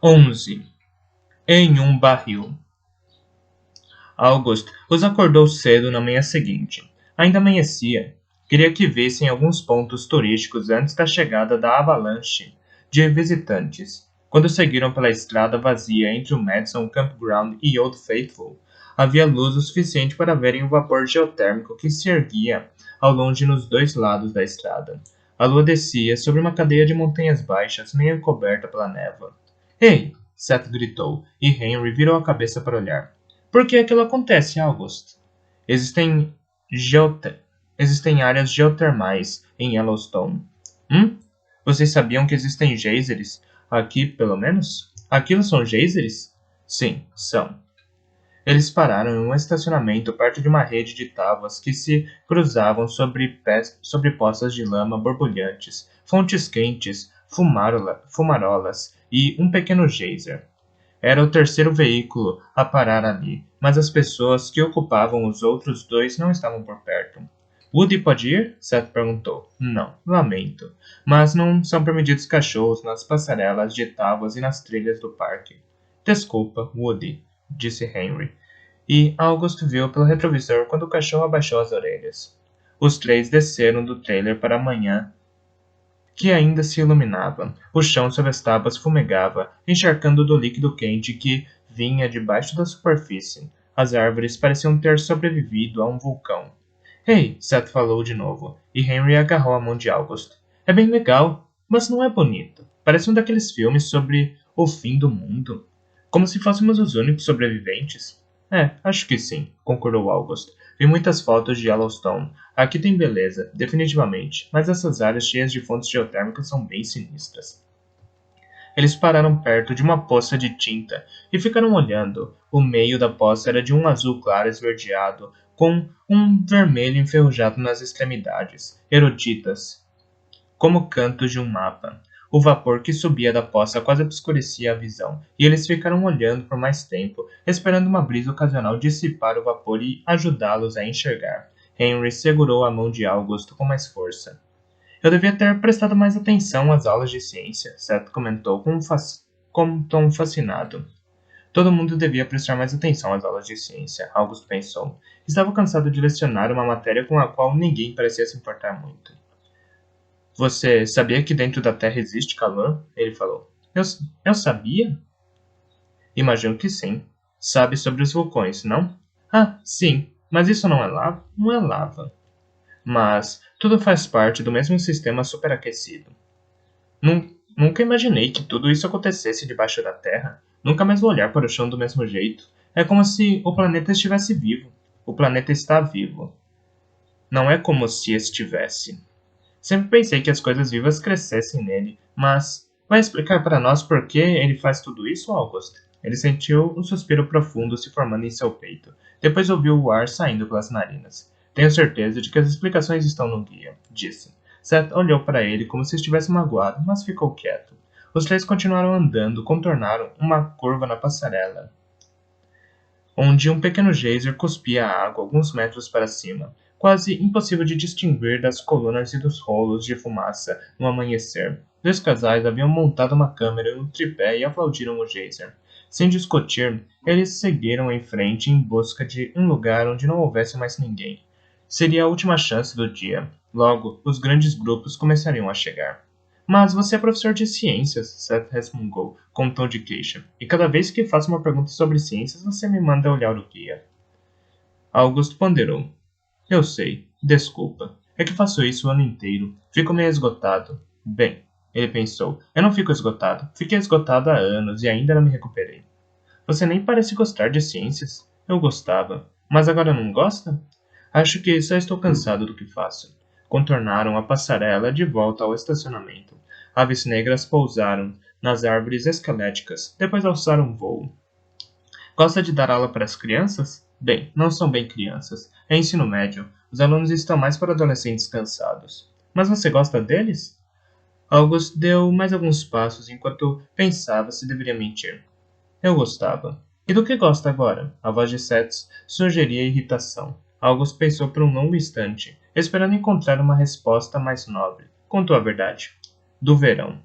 11. Em um barril. August os acordou cedo na manhã seguinte. Ainda amanhecia. Queria que vissem alguns pontos turísticos antes da chegada da avalanche de visitantes. Quando seguiram pela estrada vazia entre o Madison Campground e Old Faithful, havia luz o suficiente para verem o vapor geotérmico que se erguia ao longe nos dois lados da estrada. A lua descia sobre uma cadeia de montanhas baixas, meio coberta pela névoa. Ei! Seth gritou, e Henry virou a cabeça para olhar. Por que aquilo acontece, August? Existem, geote- Existem áreas geotermais em Yellowstone. Hum? Vocês sabiam que existem geysers? Aqui, pelo menos? Aquilo são geysers? Sim, são. Eles pararam em um estacionamento perto de uma rede de tábuas que se cruzavam sobre poças de lama borbulhantes, fontes quentes, fumarolas e um pequeno geyser. Era o terceiro veículo a parar ali, mas as pessoas que ocupavam os outros dois não estavam por perto. Woody pode ir? Seth perguntou. Não, lamento. Mas não são permitidos cachorros nas passarelas de tábuas e nas trilhas do parque. Desculpa, Woody, disse Henry. E August viu pelo retrovisor quando o cachorro abaixou as orelhas. Os três desceram do trailer para a manhã que ainda se iluminava. O chão sob as tábuas fumegava, encharcando do líquido quente que vinha debaixo da superfície. As árvores pareciam ter sobrevivido a um vulcão. Ei, Seth falou de novo, e Henry agarrou a mão de August. É bem legal, mas não é bonito. Parece um daqueles filmes sobre o fim do mundo. Como se fôssemos os únicos sobreviventes. É, acho que sim, concordou August. Vi muitas fotos de Yellowstone. Aqui tem beleza, definitivamente, mas essas áreas cheias de fontes geotérmicas são bem sinistras. Eles pararam perto de uma poça de tinta e ficaram olhando. O meio da poça era de um azul claro esverdeado, com um vermelho enferrujado nas extremidades, eruditas, como cantos de um mapa. O vapor que subia da poça quase obscurecia a visão, e eles ficaram olhando por mais tempo, esperando uma brisa ocasional dissipar o vapor e ajudá-los a enxergar. Henry segurou a mão de August com mais força. Eu devia ter prestado mais atenção às aulas de ciência, Seth comentou com um tom fascinado. Todo mundo devia prestar mais atenção às aulas de ciência, August pensou. Estava cansado de lecionar uma matéria com a qual ninguém parecia se importar muito. Você sabia que dentro da Terra existe calor? Ele falou. Eu sabia? Imagino que sim. Sabe sobre os vulcões, não? Ah, sim, mas isso não é lava? Não é lava. Mas tudo faz parte do mesmo sistema superaquecido. Nunca imaginei que tudo isso acontecesse debaixo da Terra. Nunca mais vou olhar para o chão do mesmo jeito. É como se o planeta estivesse vivo. O planeta está vivo. Não é como se estivesse. Sempre pensei que as coisas vivas crescessem nele, mas vai explicar para nós por que ele faz tudo isso, August? Ele sentiu um suspiro profundo se formando em seu peito. Depois ouviu o ar saindo pelas narinas. Tenho certeza de que as explicações estão no guia, disse. Seth olhou para ele como se estivesse magoado, mas ficou quieto. Os três continuaram andando, contornaram uma curva na passarela, onde um pequeno geyser cuspia a água alguns metros para cima, quase impossível de distinguir das colunas e dos rolos de fumaça no amanhecer. Dois casais haviam montado uma câmera e um tripé e aplaudiram o geyser. Sem discutir, eles seguiram em frente em busca de um lugar onde não houvesse mais ninguém. Seria a última chance do dia. Logo, os grandes grupos começariam a chegar. Mas você é professor de ciências, Seth resmungou, com um tom de queixa. E cada vez que faço uma pergunta sobre ciências, você me manda olhar o guia. August ponderou. Eu sei, desculpa. É que faço isso o ano inteiro. Fico meio esgotado. Bem, ele pensou. Eu não fico esgotado. Fiquei esgotado há anos e ainda não me recuperei. Você nem parece gostar de ciências. Eu gostava. Mas agora não gosta? Acho que só estou cansado do que faço. Contornaram a passarela de volta ao estacionamento. Aves negras pousaram nas árvores esqueléticas, depois alçaram voo. Gosta de dar aula para as crianças? Bem, não são bem crianças. É ensino médio. Os alunos estão mais para adolescentes cansados. Mas você gosta deles? August deu mais alguns passos enquanto pensava se deveria mentir. Eu gostava. E do que gosta agora? A voz de Seth sugeria irritação. August pensou por um longo instante, esperando encontrar uma resposta mais nobre. Contou a verdade. Do verão.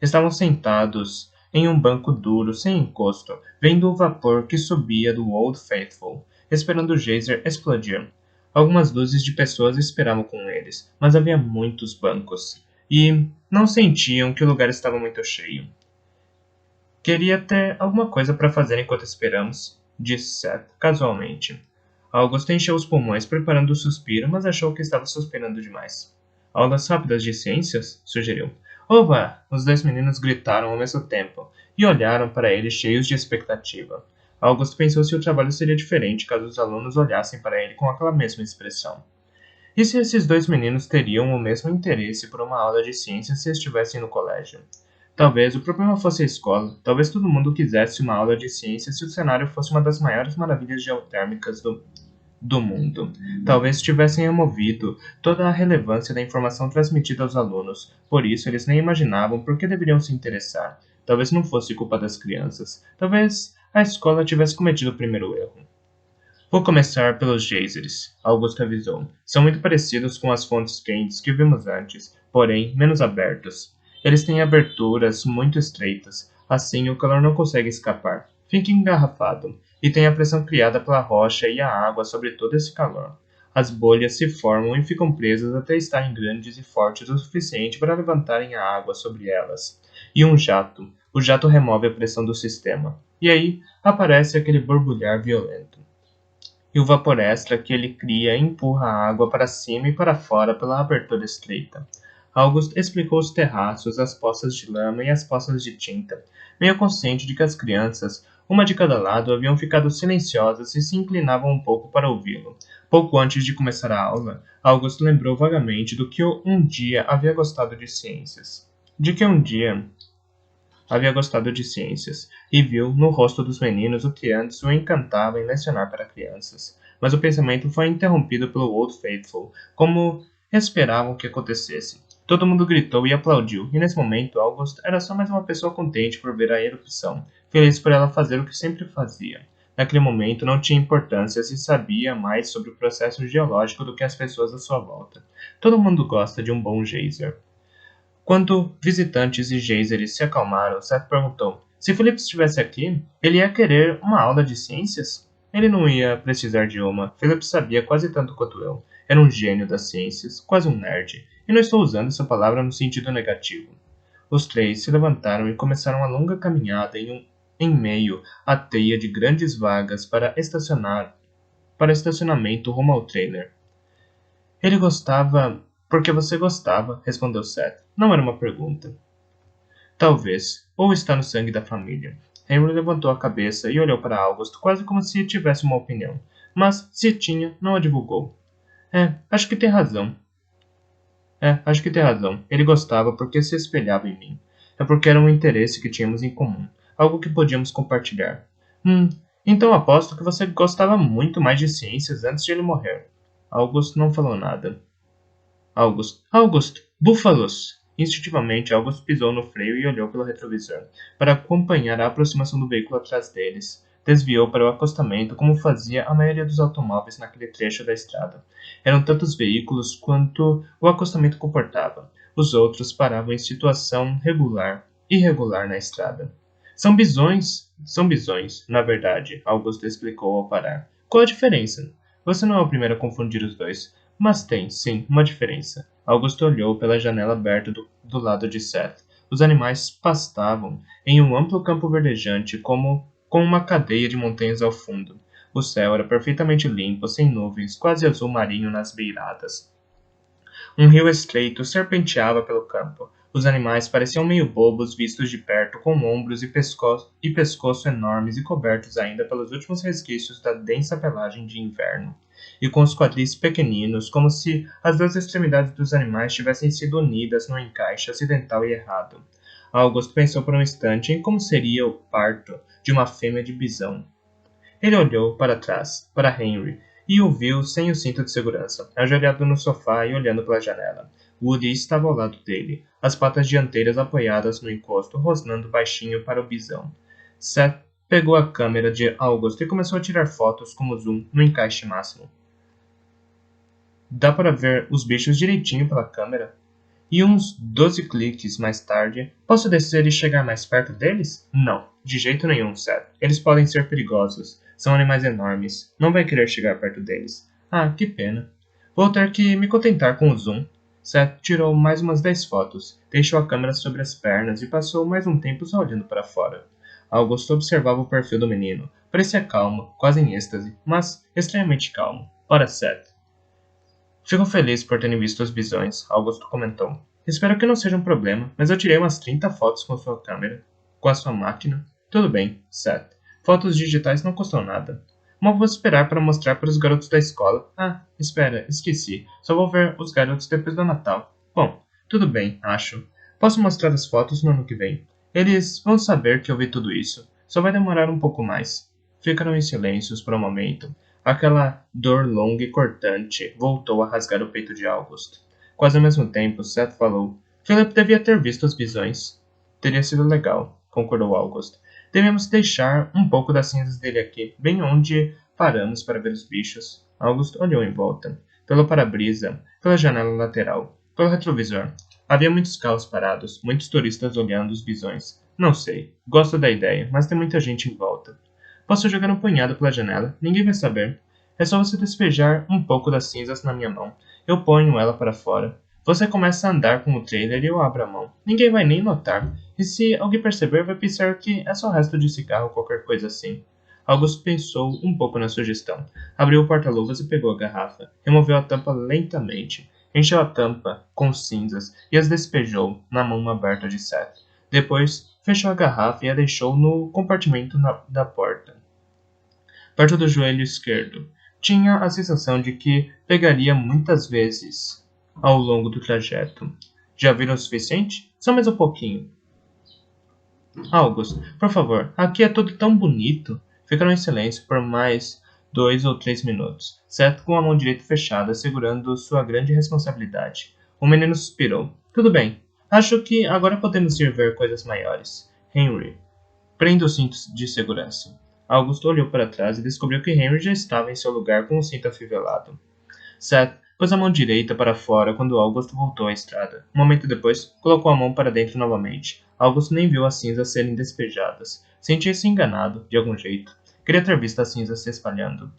Estavam sentados em um banco duro, sem encosto, vendo o vapor que subia do Old Faithful, esperando o geyser explodir. Algumas dúzias de pessoas esperavam com eles, mas havia muitos bancos, e não sentiam que o lugar estava muito cheio. Queria ter alguma coisa para fazer enquanto esperamos, disse Seth, casualmente. August encheu os pulmões preparando o suspiro, mas achou que estava suspirando demais. Aulas rápidas de ciências? Sugeriu. Oba! Os dois meninos gritaram ao mesmo tempo e olharam para ele cheios de expectativa. August pensou se o trabalho seria diferente caso os alunos olhassem para ele com aquela mesma expressão. E se esses dois meninos teriam o mesmo interesse por uma aula de ciências se estivessem no colégio? Talvez o problema fosse a escola, talvez todo mundo quisesse uma aula de ciência se o cenário fosse uma das maiores maravilhas geotérmicas do mundo. Talvez tivessem removido toda a relevância da informação transmitida aos alunos, por isso eles nem imaginavam por que deveriam se interessar. Talvez não fosse culpa das crianças, talvez a escola tivesse cometido o primeiro erro. Vou começar pelos geysers, Augusto avisou. São muito parecidos com as fontes quentes que vimos antes, porém menos abertos. Eles têm aberturas muito estreitas, assim o calor não consegue escapar. Fica engarrafado, e tem a pressão criada pela rocha e a água sobre todo esse calor. As bolhas se formam e ficam presas até estarem grandes e fortes o suficiente para levantarem a água sobre elas. E um jato. O jato remove a pressão do sistema. E aí aparece aquele borbulhar violento. E o vapor extra que ele cria empurra a água para cima e para fora pela abertura estreita. August explicou os terraços, as poças de lama e as poças de tinta, meio consciente de que as crianças, uma de cada lado, haviam ficado silenciosas e se inclinavam um pouco para ouvi-lo. Pouco antes de começar a aula, August lembrou vagamente do que um dia havia gostado de ciências. E viu no rosto dos meninos o que antes o encantava em lecionar para crianças. Mas o pensamento foi interrompido pelo Old Faithful, como esperavam que acontecesse. Todo mundo gritou e aplaudiu, e nesse momento August era só mais uma pessoa contente por ver a erupção, feliz por ela fazer o que sempre fazia. Naquele momento não tinha importância se sabia mais sobre o processo geológico do que as pessoas à sua volta. Todo mundo gosta de um bom geyser. Quando visitantes e geysers se acalmaram, Seth perguntou: se Philip estivesse aqui, ele ia querer uma aula de ciências? Ele não ia precisar de uma. Philip sabia quase tanto quanto eu. Era um gênio das ciências, quase um nerd. E não estou usando essa palavra no sentido negativo. Os três se levantaram e começaram uma longa caminhada em meio à teia de grandes vagas para estacionamento rumo ao trailer. Ele gostava porque você gostava, respondeu Seth. Não era uma pergunta. Talvez. Ou está no sangue da família. Henry levantou a cabeça e olhou para August quase como se tivesse uma opinião. Mas, se tinha, não a divulgou. Acho que tem razão. Ele gostava porque se espelhava em mim. É porque era um interesse que tínhamos em comum. Algo que podíamos compartilhar. Então aposto que você gostava muito mais de ciências antes de ele morrer. August não falou nada. August, búfalos! Instintivamente, August pisou no freio e olhou pelo retrovisor, para acompanhar a aproximação do veículo atrás deles. Desviou para o acostamento, como fazia a maioria dos automóveis naquele trecho da estrada. Eram tantos veículos quanto o acostamento comportava. Os outros paravam em situação irregular na estrada. São bisões, na verdade, August explicou ao parar. Qual a diferença? Você não é o primeiro a confundir os dois. Mas tem, sim, uma diferença. Augusto olhou pela janela aberta do lado de Seth. Os animais pastavam em um amplo campo verdejante, com uma cadeia de montanhas ao fundo. O céu era perfeitamente limpo, sem nuvens, quase azul marinho nas beiradas. Um rio estreito serpenteava pelo campo. Os animais pareciam meio bobos vistos de perto, com ombros e pescoço enormes e cobertos ainda pelos últimos resquícios da densa pelagem de inverno, e com os quadris pequeninos, como se as duas extremidades dos animais tivessem sido unidas num encaixe acidental e errado. August pensou por um instante em como seria o parto de uma fêmea de bisão. Ele olhou para trás, para Henry, e o viu sem o cinto de segurança, ajoelhado no sofá e olhando pela janela. Woody estava ao lado dele, as patas dianteiras apoiadas no encosto, rosnando baixinho para o bisão. Seth pegou a câmera de August e começou a tirar fotos como zoom no encaixe máximo. Dá para ver os bichos direitinho pela câmera? E uns 12 cliques mais tarde, posso descer e chegar mais perto deles? Não, de jeito nenhum, Seth. Eles podem ser perigosos. São animais enormes. Não vai querer chegar perto deles. Ah, que pena. Vou ter que me contentar com o zoom. Seth tirou mais umas 10 fotos, deixou a câmera sobre as pernas e passou mais um tempo só olhando para fora. Augusto observava o perfil do menino. Parecia calmo, quase em êxtase, mas estranhamente calmo. Ora, Seth. Fico feliz por terem visto os bisões, Augusto comentou. Espero que não seja um problema, mas eu tirei umas 30 fotos com sua câmera. Com a sua máquina? Tudo bem, Seth. Fotos digitais não custam nada. Mal vou esperar para mostrar para os garotos da escola. Ah, espera, esqueci. Só vou ver os garotos depois do Natal. Bom, tudo bem, acho. Posso mostrar as fotos no ano que vem. Eles vão saber que eu vi tudo isso. Só vai demorar um pouco mais. Ficaram em silêncios por um momento. Aquela dor longa e cortante voltou a rasgar o peito de August. Quase ao mesmo tempo, Seth falou. Philip devia ter visto os bisões. Teria sido legal, concordou August. Devemos deixar um pouco das cinzas dele aqui, bem onde paramos para ver os bichos. August olhou em volta. Pelo para-brisa, pela janela lateral, pelo retrovisor. Havia muitos carros parados, muitos turistas olhando os bisões. Não sei. Gosto da ideia, mas tem muita gente em volta. Posso jogar um punhado pela janela, ninguém vai saber. É só você despejar um pouco das cinzas na minha mão. Eu ponho ela para fora. Você começa a andar com o trailer e eu abro a mão. Ninguém vai nem notar. E se alguém perceber, vai pensar que é só resto de cigarro ou qualquer coisa assim. August pensou um pouco na sugestão. Abriu o porta-luvas e pegou a garrafa. Removeu a tampa lentamente. Encheu a tampa com cinzas e as despejou na mão aberta de Seth. Depois, fechou a garrafa e a deixou no compartimento da porta, perto do joelho esquerdo. Tinha a sensação de que pegaria muitas vezes ao longo do trajeto. Já viram o suficiente? Só mais um pouquinho. August, por favor, aqui é tudo tão bonito. Ficaram em silêncio por mais 2 ou 3 minutos, Seth com a mão direita fechada, segurando sua grande responsabilidade. O menino suspirou. Tudo bem. Acho que agora podemos ir ver coisas maiores. Henry, prenda o cinto de segurança. Augusto olhou para trás e descobriu que Henry já estava em seu lugar com o cinto afivelado. Seth pôs a mão direita para fora quando Augusto voltou à estrada. Um momento depois, colocou a mão para dentro novamente. Augusto nem viu as cinzas serem despejadas. Sentia-se enganado, de algum jeito. Queria ter visto as cinzas se espalhando.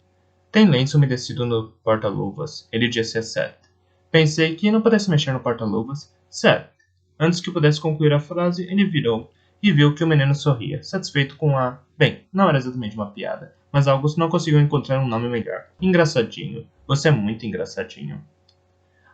Tem lenço umedecido no porta-luvas, ele disse a Seth. Pensei que não pudesse mexer no porta-luvas. Seth. Antes que pudesse concluir a frase, ele virou e viu que o menino sorria, satisfeito com a... Bem, não era exatamente uma piada, mas August não conseguiu encontrar um nome melhor. Engraçadinho. Você é muito engraçadinho.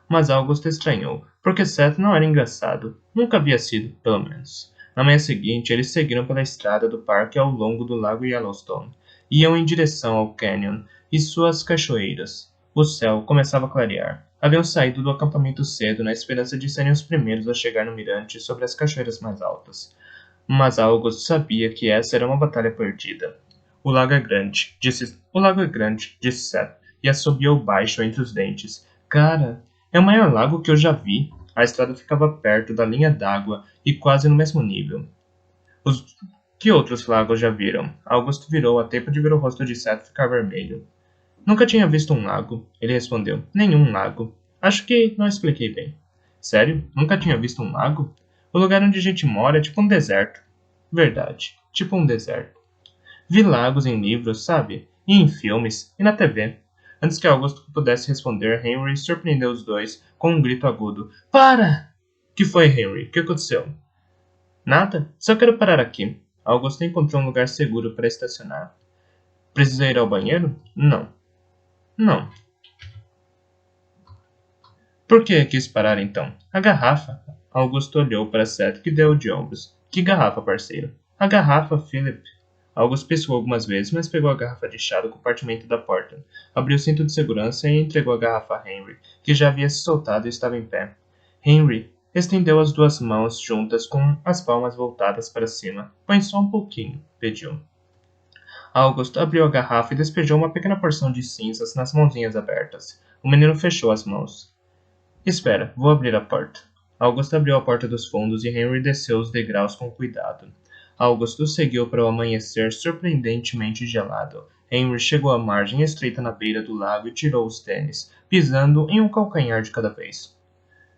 Mas August estranhou, porque Seth não era engraçado. Nunca havia sido, pelo menos. Na manhã seguinte, eles seguiram pela estrada do parque ao longo do lago Yellowstone. Iam em direção ao canyon e suas cachoeiras. O céu começava a clarear. Haviam saído do acampamento cedo na esperança de serem os primeiros a chegar no mirante sobre as cachoeiras mais altas. Mas August sabia que essa era uma batalha perdida. O lago é grande, disse Seth, e assobiou baixo entre os dentes. Cara, é o maior lago que eu já vi. A estrada ficava perto da linha d'água e quase no mesmo nível. Que outros lagos já viram? August virou a tempo de ver o rosto de Seth ficar vermelho. Nunca tinha visto um lago, ele respondeu. Nenhum lago. Acho que não expliquei bem. Sério? Nunca tinha visto um lago? O lugar onde a gente mora é tipo um deserto. Verdade, tipo um deserto. Vi lagos em livros, sabe? E em filmes, e na TV. Antes que Augusto pudesse responder, Henry surpreendeu os dois com um grito agudo. Para! Que foi, Henry? O que aconteceu? Nada, só quero parar aqui. Augusto encontrou um lugar seguro para estacionar. Precisa ir ao banheiro? Não. Não. Por que quis parar então? A garrafa. Augusto olhou para Seth que deu de ombros. Que garrafa, parceiro? A garrafa, Philip. Augusto piscou algumas vezes, mas pegou a garrafa de chá do compartimento da porta. Abriu o cinto de segurança e entregou a garrafa a Henry, que já havia se soltado e estava em pé. Henry estendeu as duas mãos juntas com as palmas voltadas para cima. Põe só um pouquinho, pediu. Augusto abriu a garrafa e despejou uma pequena porção de cinzas nas mãozinhas abertas. O menino fechou as mãos. Espera, vou abrir a porta. Augusto abriu a porta dos fundos e Henry desceu os degraus com cuidado. Augusto seguiu para o amanhecer surpreendentemente gelado. Henry chegou à margem estreita na beira do lago e tirou os tênis, pisando em um calcanhar de cada vez.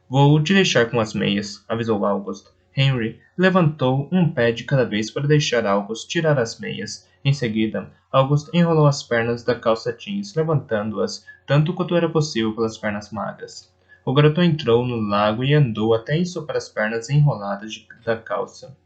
Vou te deixar com as meias, avisou August. Henry levantou um pé de cada vez para deixar August tirar as meias. Em seguida, August enrolou as pernas da calça jeans, levantando-as tanto quanto era possível pelas pernas magras. O garoto entrou no lago e andou até ensopar as pernas enroladas da calça.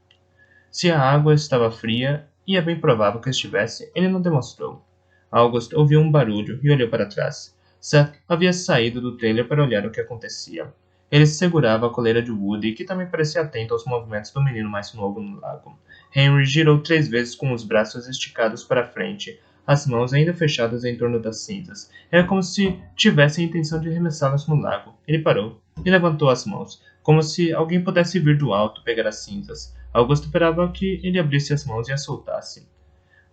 Se a água estava fria, e é bem provável que estivesse, ele não demonstrou. August ouviu um barulho e olhou para trás. Seth havia saído do trailer para olhar o que acontecia. Ele segurava a coleira de Woody, que também parecia atento aos movimentos do menino mais novo no lago. Henry girou 3 vezes com os braços esticados para frente, as mãos ainda fechadas em torno das cinzas. Era como se tivesse a intenção de arremessá-las no lago. Ele parou e levantou as mãos, como se alguém pudesse vir do alto pegar as cinzas. Augusto esperava que ele abrisse as mãos e as soltasse,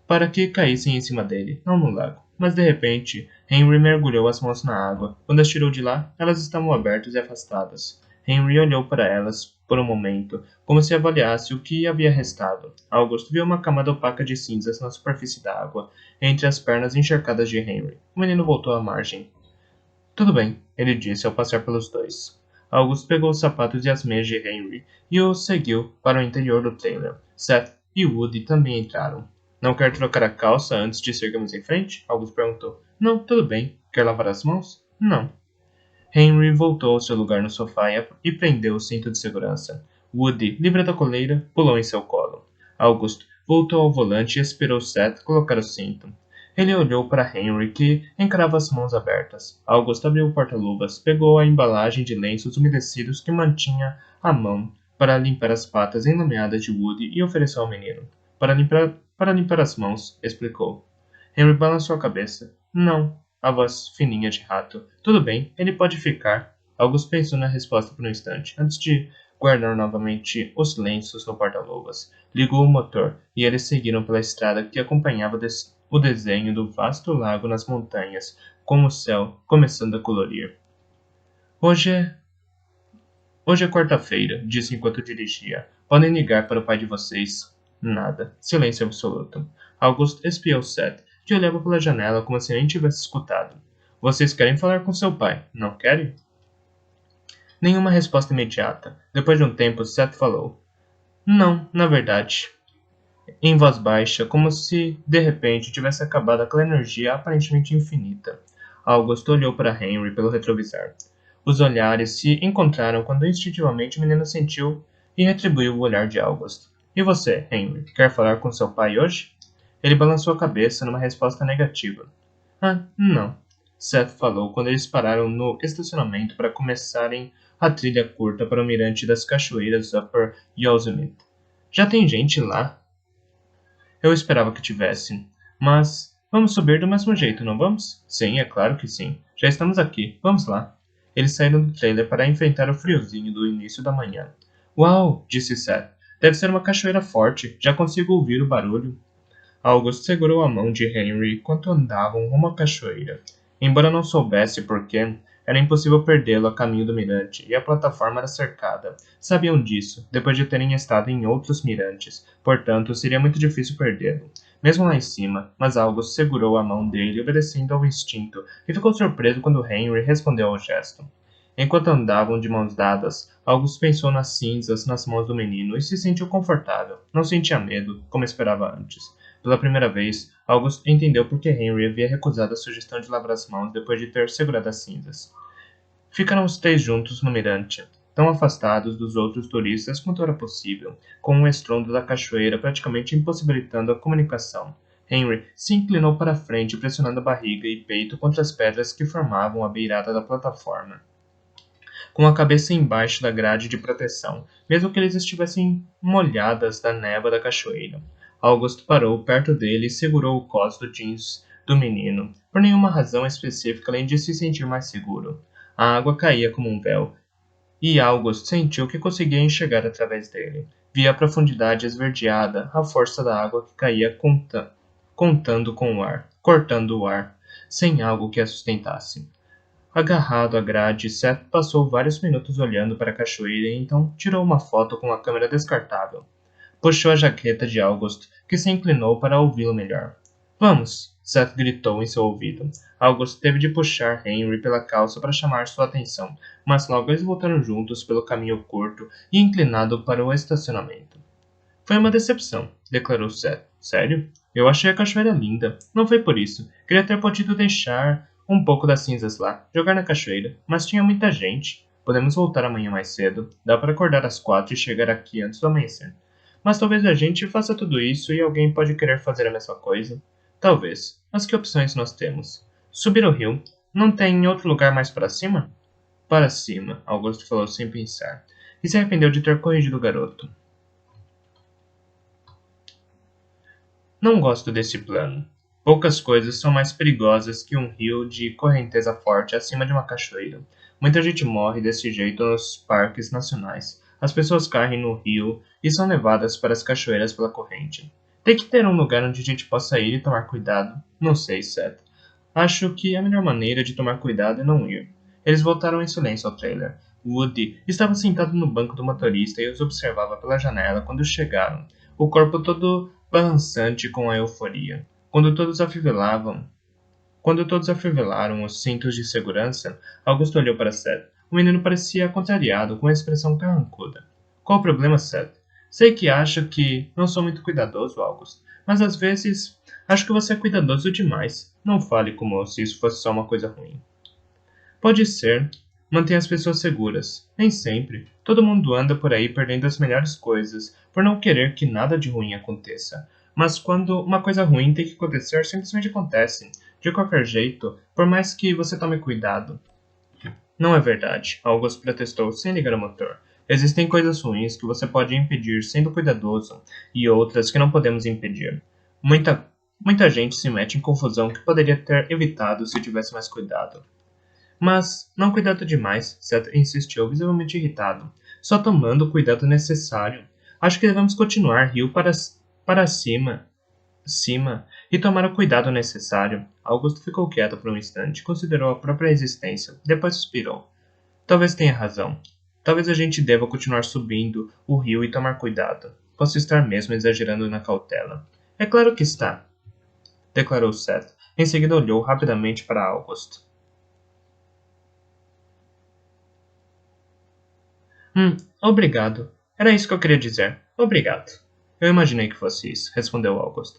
para que caíssem em cima dele, não no lago. Mas de repente, Henry mergulhou as mãos na água. Quando as tirou de lá, elas estavam abertas e afastadas. Henry olhou para elas por um momento, como se avaliasse o que havia restado. August viu uma camada opaca de cinzas na superfície da água, entre as pernas encharcadas de Henry. O menino voltou à margem. Tudo bem, ele disse ao passar pelos dois. August pegou os sapatos e as meias de Henry e os seguiu para o interior do trailer. Seth e Woody também entraram. Não quer trocar a calça antes de seguirmos em frente? August perguntou. Não, tudo bem. Quer lavar as mãos? Não. Henry voltou ao seu lugar no sofá e prendeu o cinto de segurança. Woody, livre da coleira, pulou em seu colo. August voltou ao volante e esperou Seth colocar o cinto. Ele olhou para Henry, que encarava as mãos abertas. August abriu o porta-luvas, pegou a embalagem de lenços umedecidos que mantinha à mão para limpar as patas enlameadas de Woody e ofereceu ao menino. Para limpar as mãos, explicou. Henry balançou a cabeça. Não, a voz fininha de rato. Tudo bem, ele pode ficar. August pensou na resposta por um instante, antes de guardar novamente os lenços no porta-luvas. Ligou o motor e eles seguiram pela estrada que acompanhava o desenho do vasto lago nas montanhas, com o céu começando a colorir. Hoje é quarta-feira, disse enquanto dirigia. Podem ligar para o pai de vocês. Nada. Silêncio absoluto. August espiou Seth, que olhava pela janela como se nem tivesse escutado. Vocês querem falar com seu pai, não querem? Nenhuma resposta imediata. Depois de um tempo, Seth falou. Não, na verdade. Em voz baixa, como se, de repente, tivesse acabado aquela energia aparentemente infinita. August olhou para Henry pelo retrovisor. Os olhares se encontraram quando instintivamente o menino sentiu e retribuiu o olhar de August. E você, Henry, quer falar com seu pai hoje? Ele balançou a cabeça numa resposta negativa. Ah, não. Seth falou quando eles pararam no estacionamento para começarem a trilha curta para o mirante das cachoeiras Upper Yosemite. Já tem gente lá? Eu esperava que tivesse. Mas vamos subir do mesmo jeito, não vamos? Sim, é claro que sim. Já estamos aqui. Vamos lá. Eles saíram do trailer para enfrentar o friozinho do início da manhã. Uau, disse Seth. Deve ser uma cachoeira forte. Já consigo ouvir o barulho. August segurou a mão de Henry enquanto andavam rumo à cachoeira. Embora não soubesse por quê, era impossível perdê-lo a caminho do mirante, e a plataforma era cercada. Sabiam disso, depois de terem estado em outros mirantes, portanto seria muito difícil perdê-lo. Mesmo lá em cima, mas August segurou a mão dele, obedecendo ao instinto, e ficou surpreso quando Henry respondeu ao gesto. Enquanto andavam de mãos dadas, August pensou nas cinzas nas mãos do menino e se sentiu confortável. Não sentia medo, como esperava antes. Pela primeira vez, August entendeu por que Henry havia recusado a sugestão de lavar as mãos depois de ter segurado as cinzas. Ficaram os três juntos no mirante, tão afastados dos outros turistas quanto era possível, com o estrondo da cachoeira praticamente impossibilitando a comunicação. Henry se inclinou para a frente, pressionando a barriga e peito contra as pedras que formavam a beirada da plataforma, com a cabeça embaixo da grade de proteção, mesmo que eles estivessem molhadas da névoa da cachoeira. August parou perto dele e segurou o cós do jeans do menino, por nenhuma razão específica além de se sentir mais seguro. A água caía como um véu, e August sentiu que conseguia enxergar através dele. Via a profundidade esverdeada, a força da água que caía cortando o ar, sem algo que a sustentasse. Agarrado à grade, Seth passou vários minutos olhando para a cachoeira e então tirou uma foto com a câmera descartável. Puxou a jaqueta de August, que se inclinou para ouvi-lo melhor. Vamos! Seth gritou em seu ouvido. August teve de puxar Henry pela calça para chamar sua atenção, mas logo eles voltaram juntos pelo caminho curto e inclinado para o estacionamento. Foi uma decepção, declarou Seth. Sério? Eu achei a cachoeira linda. Não foi por isso. Queria ter podido deixar um pouco das cinzas lá, jogar na cachoeira, mas tinha muita gente. Podemos voltar amanhã mais cedo. Dá para acordar às 4 e chegar aqui antes do amanhecer. Mas talvez a gente faça tudo isso e alguém pode querer fazer a mesma coisa. Talvez. Mas que opções nós temos? Subir o rio? Não tem outro lugar mais para cima? Para cima, Augusto falou sem pensar, e se arrependeu de ter corrigido o garoto. Não gosto desse plano. Poucas coisas são mais perigosas que um rio de correnteza forte acima de uma cachoeira. Muita gente morre desse jeito nos parques nacionais. As pessoas caem no rio e são levadas para as cachoeiras pela corrente. Tem que ter um lugar onde a gente possa ir e tomar cuidado. Não sei, Seth. Acho que a melhor maneira de tomar cuidado é não ir. Eles voltaram em silêncio ao trailer. Woody estava sentado no banco do motorista e os observava pela janela quando chegaram, o corpo todo balançante com a euforia. Quando todos afivelaram os cintos de segurança, Augusto olhou para Seth. O menino parecia contrariado, com a expressão carrancuda. Qual o problema, Seth? Sei que acha que não sou muito cuidadoso, Augusto, mas às vezes acho que você é cuidadoso demais. Não fale como se isso fosse só uma coisa ruim. Pode ser. Mantenha as pessoas seguras. Nem sempre. Todo mundo anda por aí perdendo as melhores coisas por não querer que nada de ruim aconteça. Mas quando uma coisa ruim tem que acontecer, simplesmente acontece. De qualquer jeito, por mais que você tome cuidado. Não é verdade, August protestou sem ligar o motor. Existem coisas ruins que você pode impedir sendo cuidadoso e outras que não podemos impedir. Muita gente se mete em confusão que poderia ter evitado se tivesse mais cuidado. Mas, não cuidado demais, Seth insistiu, visivelmente irritado. Só tomando o cuidado necessário. Acho que devemos continuar rio para cima e tomar o cuidado necessário. Augusto ficou quieto por um instante, considerou a própria existência, depois suspirou. Talvez tenha razão. Talvez a gente deva continuar subindo o rio e tomar cuidado. Posso estar mesmo exagerando na cautela. É claro que está, declarou Seth. Em seguida olhou rapidamente para August. Obrigado. Era isso que eu queria dizer. Obrigado. Eu imaginei que fosse isso, respondeu August.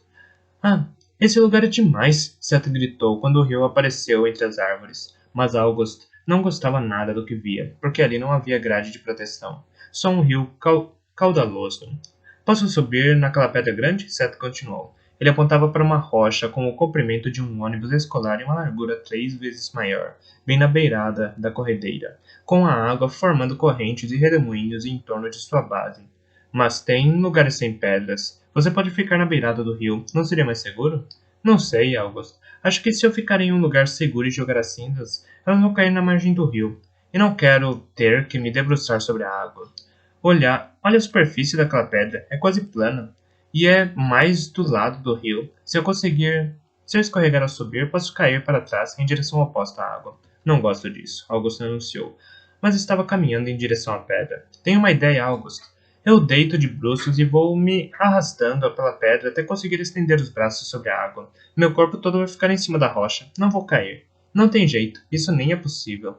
Ah, esse lugar é demais, Seth gritou quando o rio apareceu entre as árvores. Mas August não gostava nada do que via, porque ali não havia grade de proteção. Só um rio caudaloso. Posso subir naquela pedra grande? Seth continuou. Ele apontava para uma rocha com o comprimento de um ônibus escolar e uma largura 3 vezes maior, bem na beirada da corredeira, com a água formando correntes e redemoinhos em torno de sua base. Mas tem lugares sem pedras. Você pode ficar na beirada do rio. Não seria mais seguro? Não sei, August. Acho que se eu ficar em um lugar seguro e jogar as cinzas, elas vão cair na margem do rio. E não quero ter que me debruçar sobre a água. Olha a superfície daquela pedra. É quase plana. E é mais do lado do rio. Se eu escorregar ao subir, posso cair para trás em direção oposta à água. Não gosto disso, August anunciou. Mas estava caminhando em direção à pedra. Tenho uma ideia, August. Eu deito de bruços e vou me arrastando pela pedra até conseguir estender os braços sobre a água. Meu corpo todo vai ficar em cima da rocha. Não vou cair. Não tem jeito. Isso nem é possível.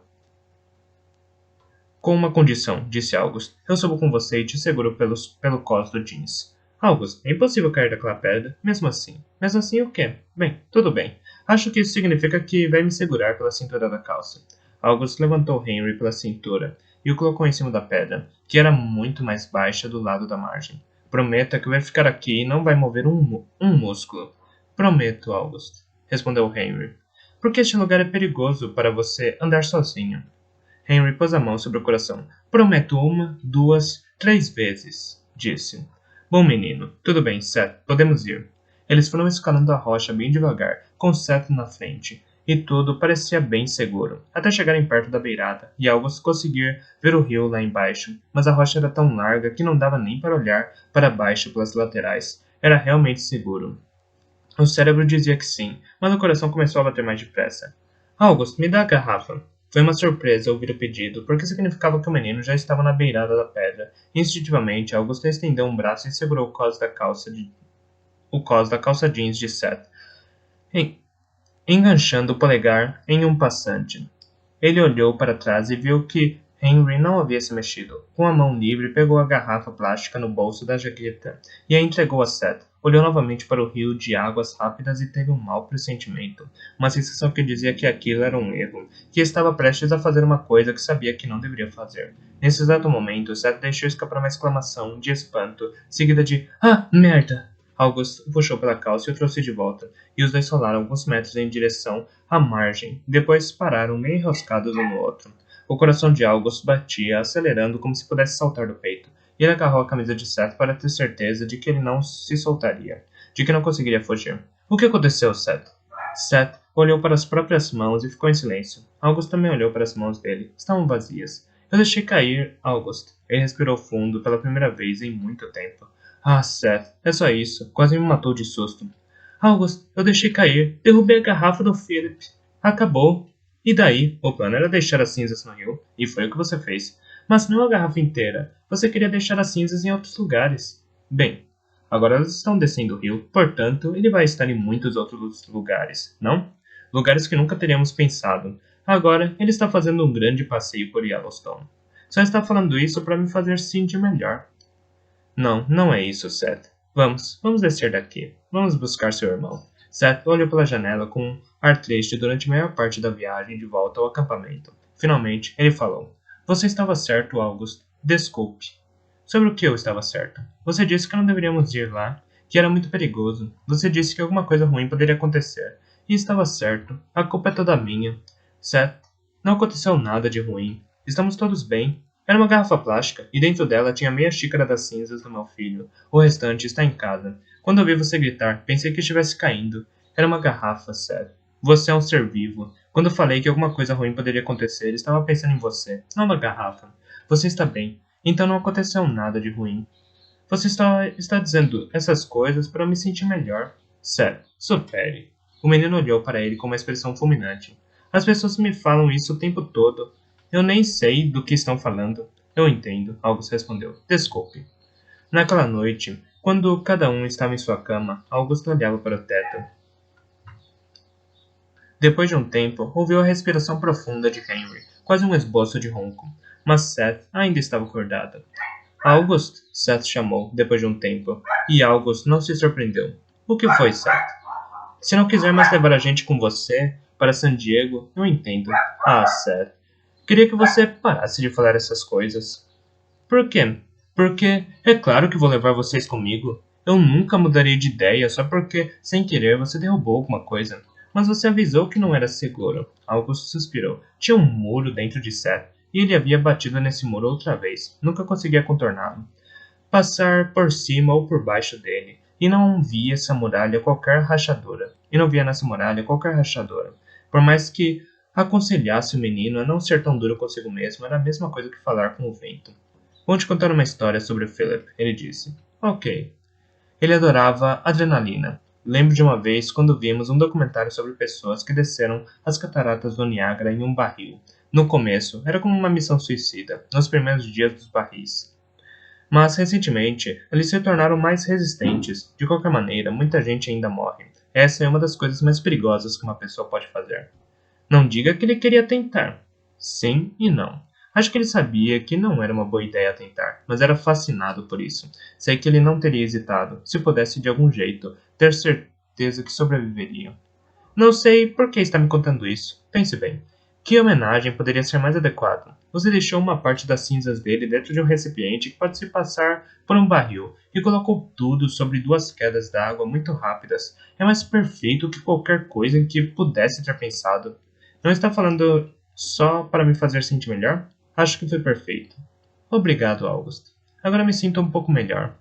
Com uma condição, disse August. Eu subo com você e te seguro pelo cós do jeans. August, é impossível cair daquela pedra, mesmo assim. Mesmo assim o quê? Bem, tudo bem. Acho que isso significa que vai me segurar pela cintura da calça. August levantou Henry pela cintura e o colocou em cima da pedra, que era muito mais baixa do lado da margem. Prometa que vai ficar aqui e não vai mover um músculo. Prometo, August, respondeu Henry. Porque este lugar é perigoso para você andar sozinho. Henry pôs a mão sobre o coração. Prometo 1, 2, 3 vezes, disse. Bom menino, tudo bem, Seth, podemos ir. Eles foram escalando a rocha bem devagar, com Seth na frente, e tudo parecia bem seguro, até chegarem perto da beirada, e August conseguir ver o rio lá embaixo, mas a rocha era tão larga que não dava nem para olhar para baixo pelas laterais. Era realmente seguro. O cérebro dizia que sim, mas o coração começou a bater mais depressa. August, me dá a garrafa. Foi uma surpresa ouvir o pedido, porque significava que o menino já estava na beirada da pedra. Instintivamente, August estendeu um braço e segurou o cós da calça jeans de Seth. enganchando o polegar em um passante. Ele olhou para trás e viu que Henry não havia se mexido. Com a mão livre, pegou a garrafa plástica no bolso da jaqueta e a entregou a Seth. Olhou novamente para o rio de águas rápidas e teve um mau pressentimento. Uma sensação que dizia que aquilo era um erro, que estava prestes a fazer uma coisa que sabia que não deveria fazer. Nesse exato momento, Seth deixou escapar uma exclamação de espanto, seguida de "Ah, merda!". August o puxou pela calça e o trouxe de volta, e os dois rolaram alguns metros em direção à margem. Depois pararam meio enroscados um no outro. O coração de August batia, acelerando como se pudesse saltar do peito, e ele agarrou a camisa de Seth para ter certeza de que ele não se soltaria, de que não conseguiria fugir. O que aconteceu, Seth? Seth olhou para as próprias mãos e ficou em silêncio. August também olhou para as mãos dele. Estavam vazias. Eu deixei cair, August. Ele respirou fundo pela primeira vez em muito tempo. Ah, Seth, é só isso. Quase me matou de susto. August, eu deixei cair. Derrubei a garrafa do Philip. Acabou. E daí? O plano era deixar as cinzas no rio, e foi o que você fez. Mas não a garrafa inteira. Você queria deixar as cinzas em outros lugares. Bem, agora elas estão descendo o rio, portanto, ele vai estar em muitos outros lugares, não? Lugares que nunca teríamos pensado. Agora, ele está fazendo um grande passeio por Yellowstone. Só está falando isso para me fazer sentir melhor. Não, não é isso, Seth. Vamos descer daqui. Vamos buscar seu irmão. Seth olhou pela janela com um ar triste durante a maior parte da viagem de volta ao acampamento. Finalmente, ele falou. Você estava certo, August. Desculpe. Sobre o que eu estava certo? Você disse que não deveríamos ir lá, que era muito perigoso. Você disse que alguma coisa ruim poderia acontecer. E estava certo. A culpa é toda minha. Seth, não aconteceu nada de ruim. Estamos todos bem. Era uma garrafa plástica, e dentro dela tinha meia xícara das cinzas do meu filho. O restante está em casa. Quando ouvi você gritar, pensei que estivesse caindo. Era uma garrafa, Seth. Você é um ser vivo. Quando falei que alguma coisa ruim poderia acontecer, estava pensando em você, não na garrafa. Você está bem, então não aconteceu nada de ruim. Você está dizendo essas coisas para me sentir melhor. Seth, supere. O menino olhou para ele com uma expressão fulminante. As pessoas me falam isso o tempo todo. Eu nem sei do que estão falando. Eu entendo, August respondeu. Desculpe. Naquela noite, quando cada um estava em sua cama, August olhava para o teto. Depois de um tempo, ouviu a respiração profunda de Henry, quase um esboço de ronco. Mas Seth ainda estava acordado. August? Seth chamou, depois de um tempo, e August não se surpreendeu. O que foi, Seth? Se não quiser mais levar a gente com você para San Diego, eu entendo. Ah, Seth. Queria que você parasse de falar essas coisas. Por quê? Porque é claro que vou levar vocês comigo. Eu nunca mudaria de ideia só porque, sem querer, você derrubou alguma coisa. Mas você avisou que não era seguro. August suspirou. Tinha um muro dentro de Seth, e ele havia batido nesse muro outra vez. Nunca conseguia contorná-lo. Passar por cima ou por baixo dele. E não via essa muralha qualquer rachadura. E não via nessa muralha qualquer rachadura. Por mais que aconselhasse o menino a não ser tão duro consigo mesmo, era a mesma coisa que falar com o vento. Vou te contar uma história sobre o Philip, ele disse. Ok. Ele adorava adrenalina. Lembro de uma vez quando vimos um documentário sobre pessoas que desceram as cataratas do Niágara em um barril. No começo, era como uma missão suicida, nos primeiros dias dos barris. Mas, recentemente, eles se tornaram mais resistentes. De qualquer maneira, muita gente ainda morre. Essa é uma das coisas mais perigosas que uma pessoa pode fazer. Não diga que ele queria tentar. Sim e não. Acho que ele sabia que não era uma boa ideia tentar, mas era fascinado por isso. Sei que ele não teria hesitado, se pudesse de algum jeito ter certeza que sobreviveria. Não sei por que está me contando isso. Pense bem. Que homenagem poderia ser mais adequada? Você deixou uma parte das cinzas dele dentro de um recipiente que pode se passar por um barril e colocou tudo sobre duas quedas d'água muito rápidas. É mais perfeito que qualquer coisa em que pudesse ter pensado. Não está falando só para me fazer sentir melhor? Acho que foi perfeito. Obrigado, August. Agora me sinto um pouco melhor.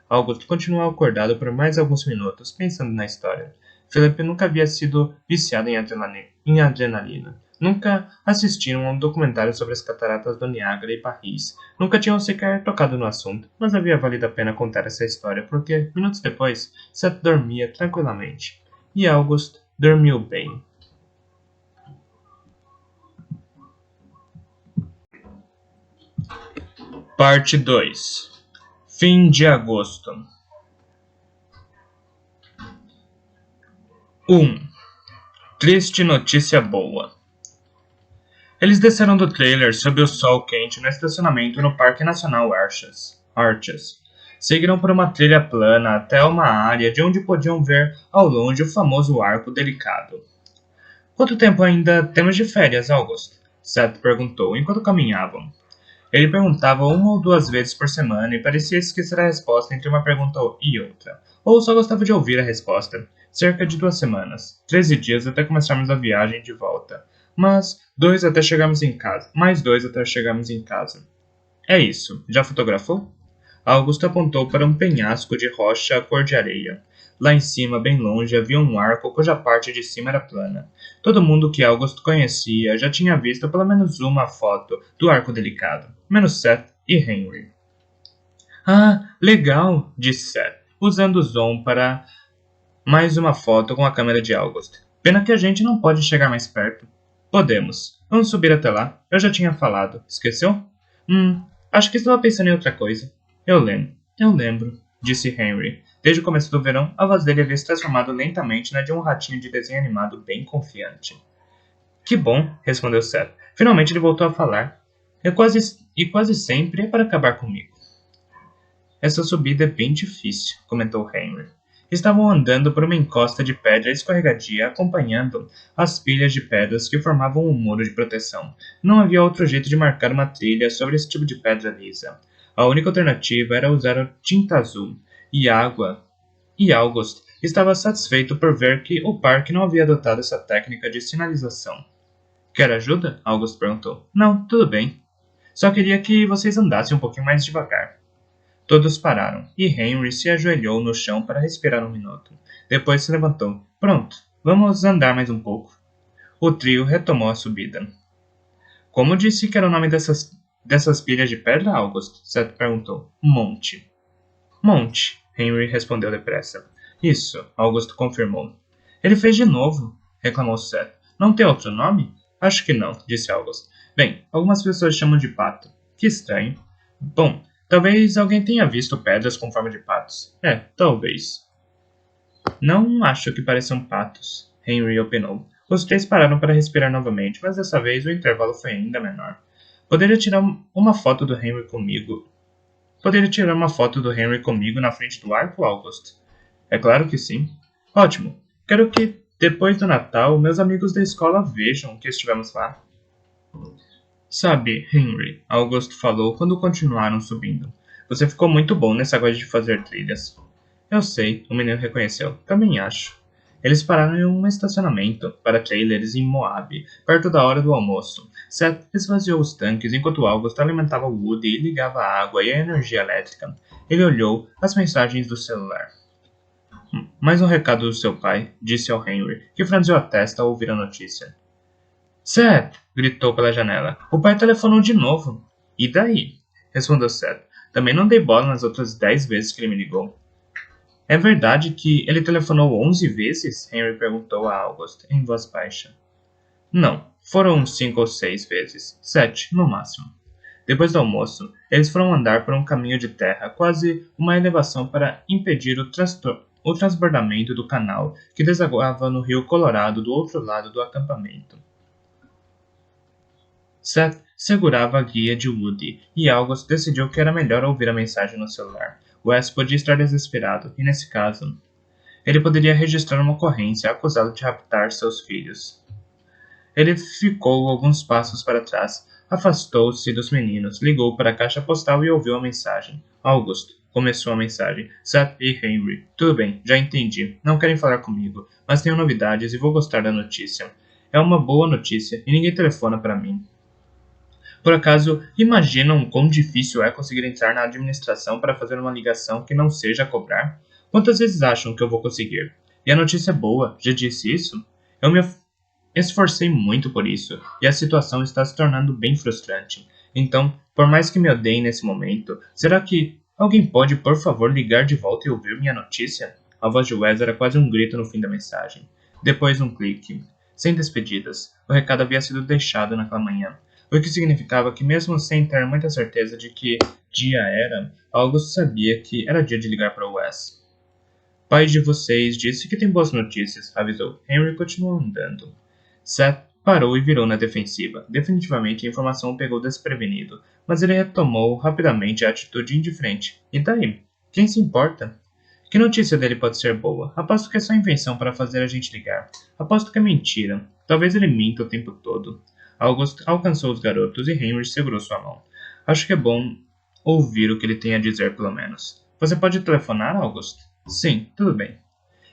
August continuou acordado por mais alguns minutos, pensando na história. Philip nunca havia sido viciado em adrenalina. Nunca assistiram a um documentário sobre as cataratas do Niágara e barris. Nunca tinham sequer tocado no assunto, mas havia valido a pena contar essa história porque, minutos depois, Seth dormia tranquilamente. E August dormiu bem. Parte 2. Fim de agosto. 1. Triste notícia boa. Eles desceram do trailer sob o sol quente no estacionamento no Parque Nacional Arches. Seguiram por uma trilha plana até uma área de onde podiam ver ao longe o famoso arco delicado. Quanto tempo ainda temos de férias, August? Seth perguntou enquanto caminhavam. Ele perguntava uma ou duas vezes por semana e parecia esquecer a resposta entre uma pergunta e outra. Ou só gostava de ouvir a resposta. Cerca de 2 semanas. 13 dias até começarmos a viagem de volta. Mas 2 até chegarmos em casa. Mais 2 até chegarmos em casa. É isso. Já fotografou? Augusto apontou para um penhasco de rocha cor de areia. Lá em cima, bem longe, havia um arco cuja parte de cima era plana. Todo mundo que Augusto conhecia já tinha visto pelo menos uma foto do arco delicado, menos Seth e Henry. Ah, legal, disse Seth, usando o zoom para mais uma foto com a câmera de August. Pena que a gente não pode chegar mais perto. Podemos. Vamos subir até lá. Eu já tinha falado. Esqueceu? Acho que estava pensando em outra coisa. Eu lembro, disse Henry. Desde o começo do verão, a voz dele havia se transformado lentamente na de um ratinho de desenho animado bem confiante. Que bom, respondeu Seth. Finalmente ele voltou a falar. Quase sempre é para acabar comigo. Essa subida é bem difícil, comentou Henry. Estavam andando por uma encosta de pedra escorregadia, acompanhando as pilhas de pedras que formavam um muro de proteção. Não havia outro jeito de marcar uma trilha sobre esse tipo de pedra lisa. A única alternativa era usar a tinta azul e água. E August estava satisfeito por ver que o parque não havia adotado essa técnica de sinalização. Quer ajuda? August perguntou. Não, tudo bem. Só queria que vocês andassem um pouquinho mais devagar. Todos pararam, e Henry se ajoelhou no chão para respirar um minuto. Depois se levantou. Pronto, vamos andar mais um pouco. O trio retomou a subida. Como disse que era o nome dessas pilhas de pedra, August? Seth perguntou. Monte. Monte, Henry respondeu depressa. Isso, August confirmou. Ele fez de novo, reclamou Seth. Não tem outro nome? Acho que não, disse August. Bem, algumas pessoas chamam de pato. Que estranho. Bom, talvez alguém tenha visto pedras com forma de patos. Talvez. Não acho que pareçam patos, Henry opinou. Os três pararam para respirar novamente, mas dessa vez o intervalo foi ainda menor. Poderia tirar uma foto do Henry comigo? Poderia tirar uma foto do Henry comigo na frente do arco, August? É claro que sim. Ótimo. Quero que, depois do Natal, meus amigos da escola vejam que estivemos lá. Sabe, Henry, August falou quando continuaram subindo. Você ficou muito bom nessa coisa de fazer trilhas. Eu sei, o menino reconheceu. Também acho. Eles pararam em um estacionamento para trailers em Moab, perto da hora do almoço. Seth esvaziou os tanques enquanto August alimentava o Woody e ligava a água e a energia elétrica. Ele olhou as mensagens do celular. Mais um recado do seu pai, disse ao Henry, que franziu a testa ao ouvir a notícia. Seth! Gritou pela janela. O pai telefonou de novo. E daí? Respondeu Seth. Também não dei bola nas outras 10 vezes que ele me ligou. É verdade que ele telefonou 11 vezes? Henry perguntou a August, em voz baixa. Não, foram 5 ou 6 vezes. 7, no máximo. Depois do almoço, eles foram andar por um caminho de terra, quase uma elevação para impedir o transbordamento do canal que desaguava no rio Colorado do outro lado do acampamento. Seth segurava a guia de Woody, e August decidiu que era melhor ouvir a mensagem no celular. Wes podia estar desesperado, e nesse caso, ele poderia registrar uma ocorrência acusado de raptar seus filhos. Ele ficou alguns passos para trás, afastou-se dos meninos, ligou para a caixa postal e ouviu a mensagem. August, começou a mensagem. Seth e Henry. Tudo bem, já entendi. Não querem falar comigo, mas tenho novidades e vou gostar da notícia. É uma boa notícia e ninguém telefona para mim. Por acaso, imaginam quão difícil é conseguir entrar na administração para fazer uma ligação que não seja cobrar? Quantas vezes acham que eu vou conseguir? E a notícia é boa, já disse isso? Eu me esforcei muito por isso, e a situação está se tornando bem frustrante. Então, por mais que me odeiem nesse momento, será que alguém pode, por favor, ligar de volta e ouvir minha notícia? A voz de Wes era quase um grito no fim da mensagem. Depois um clique. Sem despedidas. O recado havia sido deixado naquela manhã. O que significava que, mesmo sem ter muita certeza de que dia era, August sabia que era dia de ligar para Wes. Pai de vocês disse que tem boas notícias, avisou. Henry continuou andando. Seth parou e virou na defensiva. Definitivamente a informação o pegou desprevenido, mas ele retomou rapidamente a atitude indiferente. E daí? Quem se importa? Que notícia dele pode ser boa? Aposto que é só invenção para fazer a gente ligar. Aposto que é mentira. Talvez ele minta o tempo todo. August alcançou os garotos e Henry segurou sua mão. Acho que é bom ouvir o que ele tem a dizer, pelo menos. Você pode telefonar, August? Sim, tudo bem.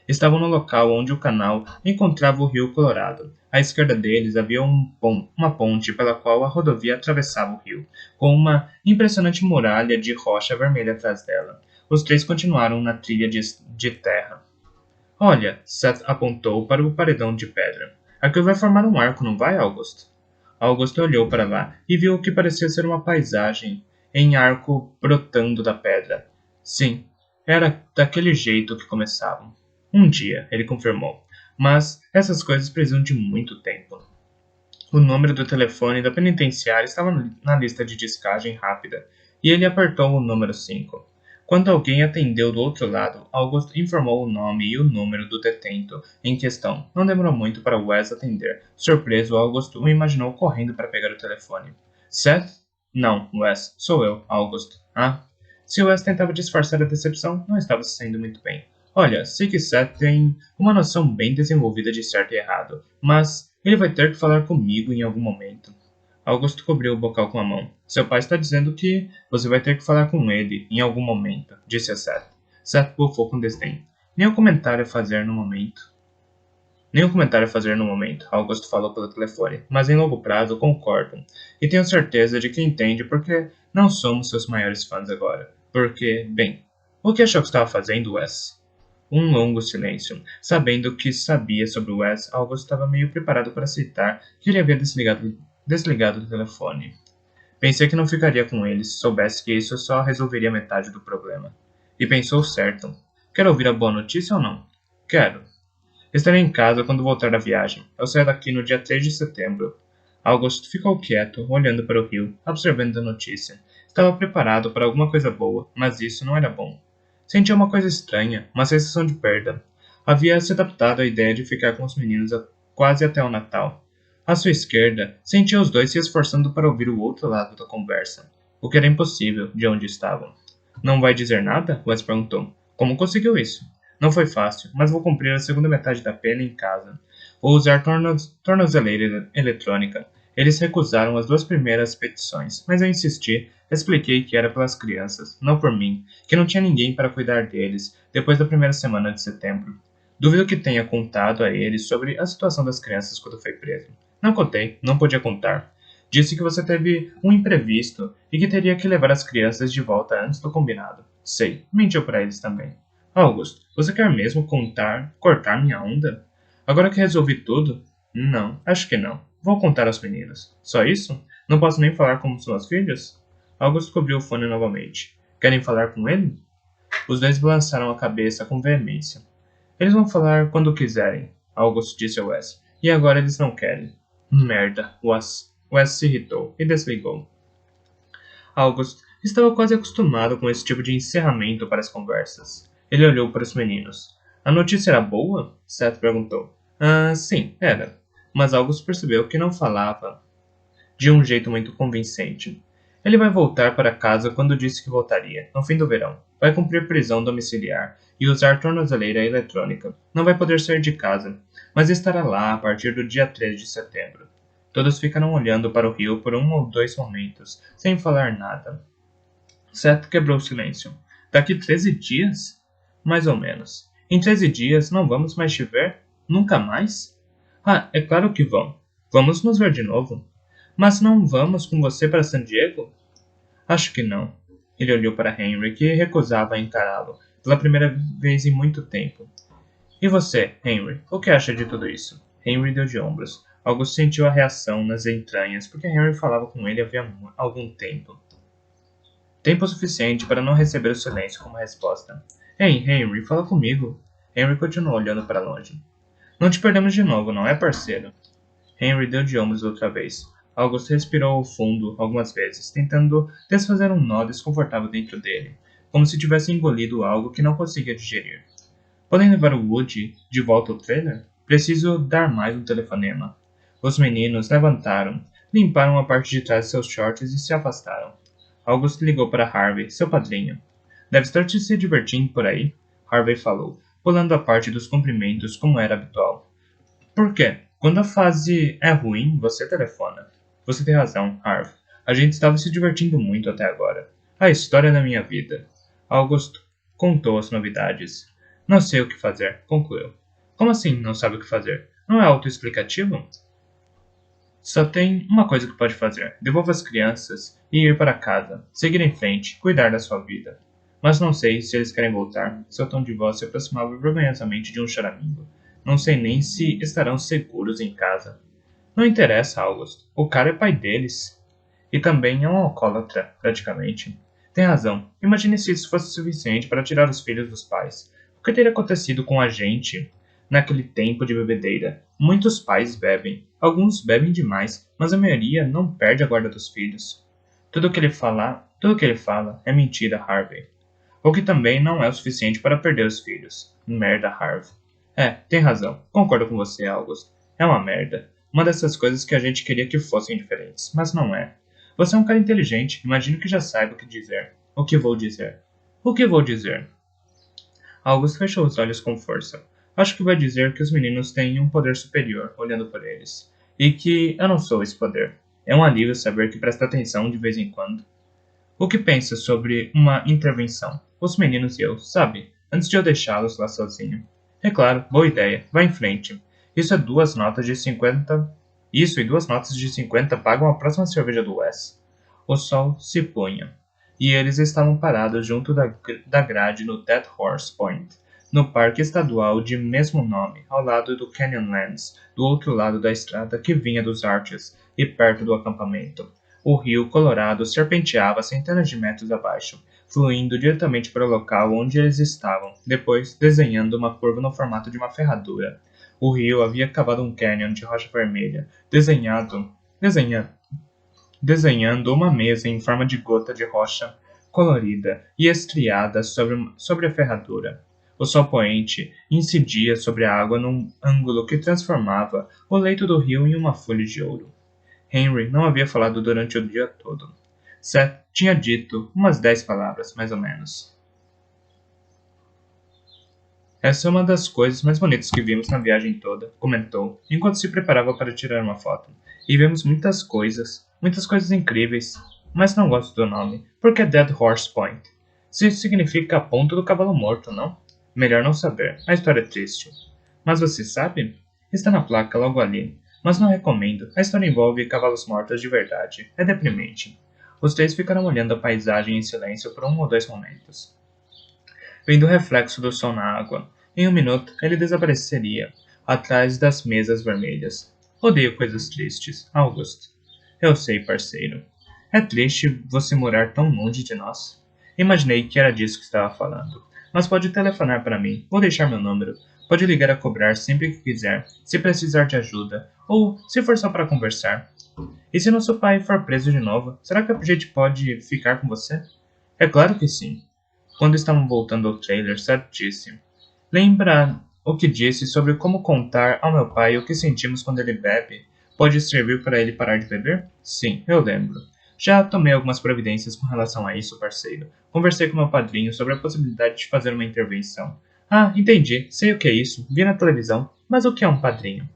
Estavam no local onde o canal encontrava o rio Colorado. À esquerda deles havia uma ponte pela qual a rodovia atravessava o rio, com uma impressionante muralha de rocha vermelha atrás dela. Os três continuaram na trilha de terra. Olha, Seth apontou para o paredão de pedra. Aquilo vai formar um arco, não vai, August? August olhou para lá e viu o que parecia ser uma paisagem em arco brotando da pedra. Sim, era daquele jeito que começavam. Um dia, ele confirmou. Mas essas coisas precisam de muito tempo. O número do telefone da penitenciária estava na lista de discagem rápida, e ele apertou o número 5. Quando alguém atendeu do outro lado, August informou o nome e o número do detento em questão. Não demorou muito para Wes atender. Surpreso, August o imaginou correndo para pegar o telefone. Seth? Não, Wes. Sou eu, August. Ah? Se Wes tentava disfarçar a decepção, não estava se saindo muito bem. Olha, sei que Seth tem uma noção bem desenvolvida de certo e errado, mas ele vai ter que falar comigo em algum momento. Augusto cobriu o bocal com a mão. Seu pai está dizendo que você vai ter que falar com ele em algum momento, disse a Seth. Seth bufou com desdém. Nenhum comentário a fazer no momento. Nenhum comentário a fazer no momento, Augusto falou pelo telefone, mas em longo prazo concordo. E tenho certeza de que entende porque não somos seus maiores fãs agora. Porque, bem, o que achou que estava fazendo, Wes? Um longo silêncio. Sabendo o que sabia sobre Wes, August estava meio preparado para aceitar que ele havia desligado o telefone. Pensei que não ficaria com ele se soubesse que isso só resolveria metade do problema. E pensou certo. Quer ouvir a boa notícia ou não? Quero. Estarei em casa quando voltar da viagem. Eu saio daqui no dia 3 de setembro. August ficou quieto, olhando para o rio, observando a notícia. Estava preparado para alguma coisa boa, mas isso não era bom. Sentia uma coisa estranha, uma sensação de perda. Havia se adaptado à ideia de ficar com os meninos quase até o Natal. À sua esquerda, sentia os dois se esforçando para ouvir o outro lado da conversa, o que era impossível de onde estavam. Não vai dizer nada? Wes perguntou. Como conseguiu isso? Não foi fácil, mas vou cumprir a segunda metade da pena em casa. Vou usar tornozeleira eletrônica. Eles recusaram as duas primeiras petições, mas eu insisti. Expliquei que era pelas crianças, não por mim, que não tinha ninguém para cuidar deles depois da primeira semana de setembro. Duvido que tenha contado a eles sobre a situação das crianças quando foi preso. Não contei, não podia contar. Disse que você teve um imprevisto e que teria que levar as crianças de volta antes do combinado. Sei, mentiu para eles também. August, você quer mesmo cortar minha onda? Agora que resolvi tudo? Não, acho que não. Vou contar aos meninos. Só isso? Não posso nem falar com seus filhos? August cobriu o fone novamente. Querem falar com ele? Os dois balançaram a cabeça com veemência. Eles vão falar quando quiserem, August disse a Wes. E agora eles não querem. Merda, Wes se irritou e desligou. August estava quase acostumado com esse tipo de encerramento para as conversas. Ele olhou para os meninos. A notícia era boa? Seth perguntou. Ah, sim, era. Mas August percebeu que não falava de um jeito muito convincente. Ele vai voltar para casa quando disse que voltaria, no fim do verão. Vai cumprir prisão domiciliar e usar tornozeleira eletrônica. Não vai poder sair de casa, mas estará lá a partir do dia 3 de setembro. Todos ficaram olhando para o rio por 1 ou 2 momentos, sem falar nada. Seth quebrou o silêncio. Daqui 13 dias? Mais ou menos. Em 13 dias não vamos mais te ver? Nunca mais? Ah, é claro que vão. Vamos nos ver de novo. Mas não vamos com você para San Diego? Acho que não. Ele olhou para Henry, que recusava encará-lo, pela primeira vez em muito tempo. E você, Henry, o que acha de tudo isso? Henry deu de ombros. August sentiu a reação nas entranhas, porque Henry falava com ele havia algum tempo. Tempo suficiente para não receber o silêncio como resposta. Ei, Henry, fala comigo. Henry continuou olhando para longe. Não te perdemos de novo, não é, parceiro? Henry deu de ombros outra vez. August respirou fundo algumas vezes, tentando desfazer um nó desconfortável dentro dele, como se tivesse engolido algo que não conseguia digerir. Podem levar o Woody de volta ao trailer? Preciso dar mais um telefonema. Os meninos levantaram, limparam a parte de trás de seus shorts e se afastaram. August ligou para Harvey, seu padrinho. Deve estar se divertindo por aí, Harvey falou, pulando a parte dos cumprimentos como era habitual. Por quê? Quando a fase é ruim, você telefona. Você tem razão, Harvey. A gente estava se divertindo muito até agora. A história da minha vida. August contou as novidades. Não sei o que fazer, concluiu. Como assim não sabe o que fazer? Não é autoexplicativo? Só tem uma coisa que pode fazer: devolva as crianças e ir para casa, seguir em frente, cuidar da sua vida. Mas não sei se eles querem voltar. Seu tom de voz se aproximava vergonhosamente de um choramingo. Não sei nem se estarão seguros em casa. Não interessa, August. O cara é pai deles. E também é um alcoólatra, praticamente. Tem razão. Imagine se isso fosse suficiente para tirar os filhos dos pais. O que teria acontecido com a gente naquele tempo de bebedeira? Muitos pais bebem. Alguns bebem demais, mas a maioria não perde a guarda dos filhos. Tudo o que ele fala é mentira, Harvey. O que também não é o suficiente para perder os filhos. Merda, Harvey. Tem razão. Concordo com você, August. É uma merda. Uma dessas coisas que a gente queria que fossem diferentes, mas não é. Você é um cara inteligente, imagino que já saiba o que dizer. O que vou dizer? O que vou dizer? August fechou os olhos com força. Acho que vai dizer que os meninos têm um poder superior, olhando por eles. E que eu não sou esse poder. É um alívio saber que presta atenção de vez em quando. O que pensa sobre uma intervenção? Os meninos e eu, sabe? Antes de eu deixá-los lá sozinho. É claro, boa ideia. Vá em frente. Isso e duas notas de 50 pagam a próxima cerveja do Wes. O sol se punha, e eles estavam parados junto da grade no Dead Horse Point, no parque estadual de mesmo nome, ao lado do Canyonlands, do outro lado da estrada que vinha dos Arches e perto do acampamento. O rio Colorado serpenteava centenas de metros abaixo, fluindo diretamente para o local onde eles estavam, depois desenhando uma curva no formato de uma ferradura. O rio havia cavado um canyon de rocha vermelha, desenhando uma mesa em forma de gota de rocha colorida e estriada sobre a ferradura. O sol poente incidia sobre a água num ângulo que transformava o leito do rio em uma folha de ouro. Henry não havia falado durante o dia todo. Seth tinha dito umas 10 palavras, mais ou menos. Essa é uma das coisas mais bonitas que vimos na viagem toda, comentou, enquanto se preparava para tirar uma foto. E vemos muitas coisas incríveis, mas não gosto do nome, porque é Dead Horse Point. Se isso significa a ponta do cavalo morto, não? Melhor não saber, a história é triste. Mas você sabe? Está na placa logo ali, mas não recomendo, a história envolve cavalos mortos de verdade, é deprimente. Os três ficaram olhando a paisagem em silêncio por 1 ou 2 momentos. Vendo o reflexo do sol na água. Em 1 minuto, ele desapareceria, atrás das mesas vermelhas. Odeio coisas tristes, August. Eu sei, parceiro. É triste você morar tão longe de nós. Imaginei que era disso que estava falando. Mas pode telefonar para mim, vou deixar meu número. Pode ligar a cobrar sempre que quiser, se precisar de ajuda, ou se for só para conversar. E se nosso pai for preso de novo, será que a gente pode ficar com você? É claro que sim. Quando estavam voltando ao trailer, Seth disse: Lembra o que disse sobre como contar ao meu pai o que sentimos quando ele bebe? Pode servir para ele parar de beber? Sim, eu lembro. Já tomei algumas providências com relação a isso, parceiro. Conversei com meu padrinho sobre a possibilidade de fazer uma intervenção. Ah, entendi. Sei o que é isso. Vi na televisão. Mas o que é um padrinho?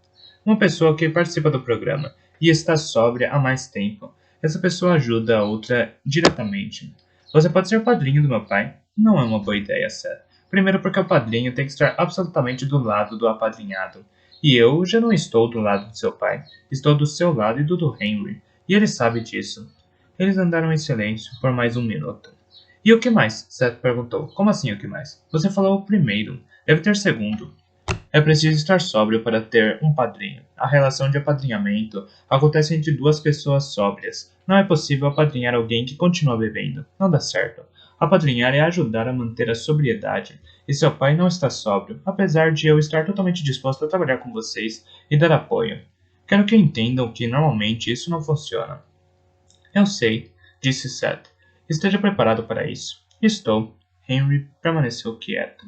Uma pessoa que participa do programa e está sóbria há mais tempo. Essa pessoa ajuda a outra diretamente. Você pode ser padrinho do meu pai? Não é uma boa ideia, Seth. Primeiro porque o padrinho tem que estar absolutamente do lado do apadrinhado. E eu já não estou do lado de seu pai. Estou do seu lado e do Henry. E ele sabe disso. Eles andaram em silêncio por mais 1 minuto. E o que mais? Seth perguntou. Como assim o que mais? Você falou o primeiro. Deve ter segundo. É preciso estar sóbrio para ter um padrinho. A relação de apadrinhamento acontece entre 2 pessoas sóbrias. Não é possível apadrinhar alguém que continua bebendo. Não dá certo. Apadrinhar é ajudar a manter a sobriedade. E seu pai não está sóbrio, apesar de eu estar totalmente disposto a trabalhar com vocês e dar apoio. Quero que entendam que normalmente isso não funciona. Eu sei, disse Seth. Esteja preparado para isso. Estou. Henry permaneceu quieto.